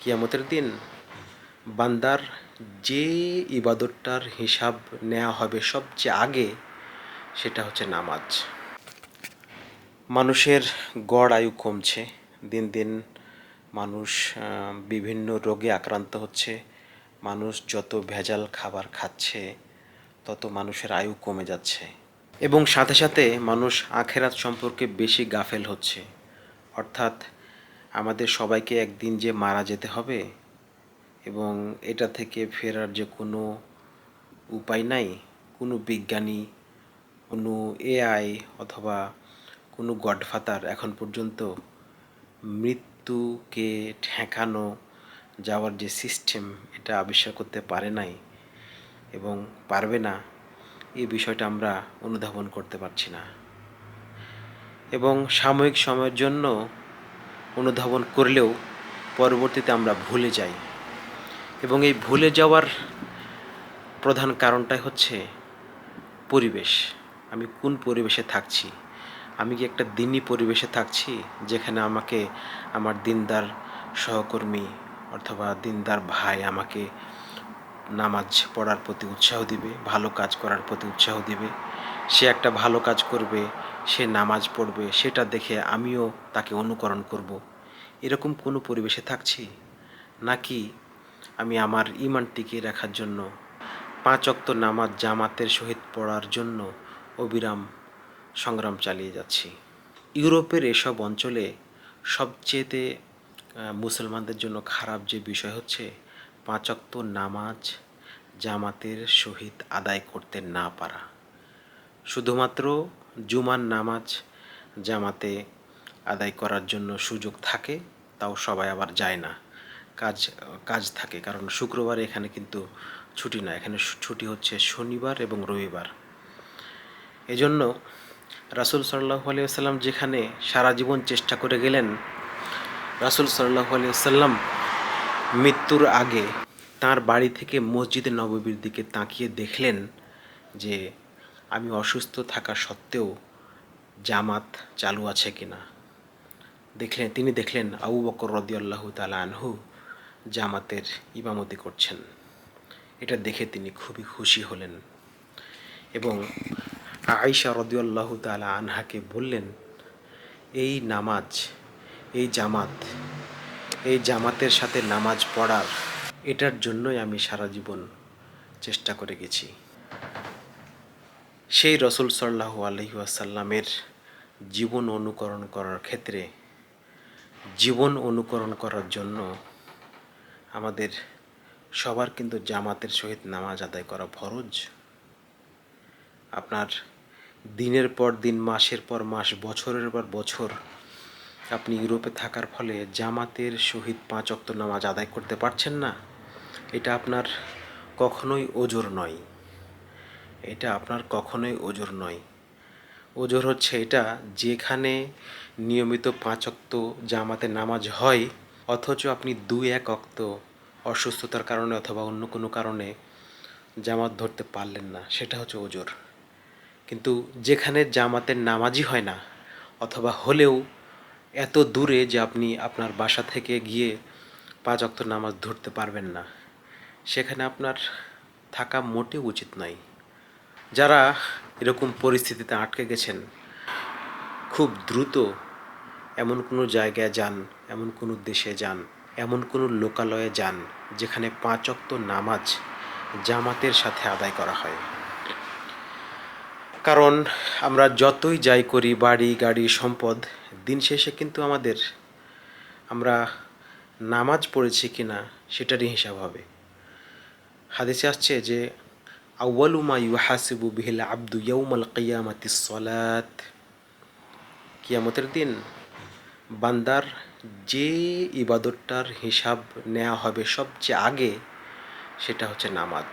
কিয়ামতের দিন বান্দার যে ইবাদতটার হিসাব নেওয়া হবে সবচেয়ে আগে, সেটা হচ্ছে নামাজ। মানুষের গড় আয়ু কমছে দিন দিন। মানুষ বিভিন্ন রোগে আক্রান্ত হচ্ছে। মানুষ যত ভেজাল খাবার খাচ্ছে তত মানুষের আয়ু কমে যাচ্ছে, এবং সাথে সাথে মানুষ আখেরাত সম্পর্কে বেশি গাফেল হচ্ছে। অর্থাৎ আমাদের সবাইকে একদিন যে মারা যেতে হবে এবং এটা থেকে ফেরার যে কোনো উপায় নাই, কোনো বিজ্ঞানী, কোনো এআই অথবা কোনো গডফাদার এখন পর্যন্ত মৃত্যুকে ঠেকানো যাওয়ার যে সিস্টেম, এটা আবিষ্কার করতে পারে নাই এবং পারবে না। এই বিষয়টা আমরা অনুধাবন করতে পারছি না, এবং সাময়িক সময়ের জন্য অনুধাবন করলেও পরবর্তীতে আমরা ভুলে যাই। এবং এই ভুলে যাওয়ার প্রধান কারণটাই হচ্ছে পরিবেশ। আমি কোন পরিবেশে থাকছি? আমি কি একটা দিনী পরিবেশে থাকছি, যেখানে আমাকে আমার দিনদার সহকর্মী অথবা দিনদার ভাই আমাকে নামাজ পড়ার প্রতি উৎসাহ দিবে, ভালো কাজ করার প্রতি উৎসাহ দিবে। সে একটা ভালো কাজ করবে, সে নামাজ পড়বে, সেটা দেখে আমিও তাকে অনুকরণ করব। এরকম কোনো পরিবেশে থাকছি? নাকি আমি আমার ঈমান টিকিয়ে রাখার জন্য 5 ওয়াক্ত নামাজ জামাতের সহিত পড়ার জন্য অবিরাম সংগ্রাম চালিয়ে যাচ্ছি? ইউরোপের এসব অঞ্চলে সবচেয়েতে মুসলমানদের জন্য খারাপ যে বিষয় হচ্ছে 5 ওয়াক্ত নামাজ জামাতের সহিত আদায় করতে না পারা। শুধুমাত্র জুমার নামাজ জামাতে আদায় করার জন্য সুযোগ থাকে, তাও সবাই আবার যায় না, কাজ থাকে। কারণ শুক্রবার এখানে কিন্তু ছুটি না, এখানে ছুটি হচ্ছে শনিবার এবং রবিবার। এজন্য রাসূল সাল্লাল্লাহু আলাইহি ওয়াসাল্লাম যেখানে সারা জীবন চেষ্টা করে গেলেন, রাসূল সাল্লাল্লাহু আলাইহি ওয়াসাল্লাম মৃত্যুর আগে তার বাড়ি থেকে মসজিদে নববীর দিকে তাকিয়ে দেখলেন যে আমি অসুস্থ থাকা সত্ত্বেও জামাত চালু আছে কিনা। তিনি দেখলেন আবু বকর রাদিয়াল্লাহু তাআলা আনহু জামাতের ইমামতি করছেন। এটা দেখে তিনি খুবই খুশি হলেন এবং আয়েশা রাদিয়াল্লাহু তাআলা আনহাকে বললেন, এই নামাজ, এই জামাতের সাথে নামাজ পড়ার, এটার জন্যই আমি সারা জীবন চেষ্টা করে গেছি। সেই রাসূল সাল্লাল্লাহু আলাইহি ওয়াসাল্লামের জীবন অনুকরণ করার ক্ষেত্রে, জীবন অনুকরণ করার জন্য আমাদের সবার কিন্তু জামাতের সহিত নামাজ আদায় করা ফরজ। আপনার দিনের পর দিন, মাসের পর মাস, বছরের পর বছর আপনি ইউরোপে থাকার ফলে জামাতের সহিত 5 ওয়াক্ত নামাজ আদায় করতে পারছেন না, এটা আপনার কখনোই ওজর নয়। এটা আপনার কখনোই ওজর নয়। ওজর হচ্ছে এটা, যেখানে নিয়মিত 5 ওয়াক্ত জামাতে নামাজ হয় অথচ আপনি 2-1 ওয়াক্ত অসুস্থতার কারণে অথবা অন্য কোনো কারণে জামাত ধরতে পারলেন না, সেটা হচ্ছে ওজর। কিন্তু যেখানে জামাতের নামাজই হয় না, অথবা হলেও এত দূরে যে আপনি আপনার বাসা থেকে গিয়ে 5 ওয়াক্ত নামাজ ধরতে পারবেন না, সেখানে আপনার থাকা মোটেও উচিত নয়। যারা এরকম পরিস্থিতিতে আটকে গেছেন, খুব দ্রুত এমন কোনো জায়গায় যান, এমন কোনো দেশে যান, এমন কোনো লোকালয়ে যান যেখানে 5 ওয়াক্ত নামাজ জামাতের সাথে আদায় করা হয়। কারণ আমরা যতই যাই করি, বাড়ি গাড়ি সম্পদ, দিন শেষে কিন্তু আমরা নামাজ পড়েছি কিনা সেটারই হিসাব হবে। হাদিসে আসছে যে আউয়ালু মা ইউহাসিবু বিহিল আবদু ইয়াউমাল কিয়ামাতিস সালাত। কিয়ামতের দিন বান্দার যে ইবাদতটার হিসাব নেওয়া হবে সবচেয়ে আগে, সেটা হচ্ছে নামাজ।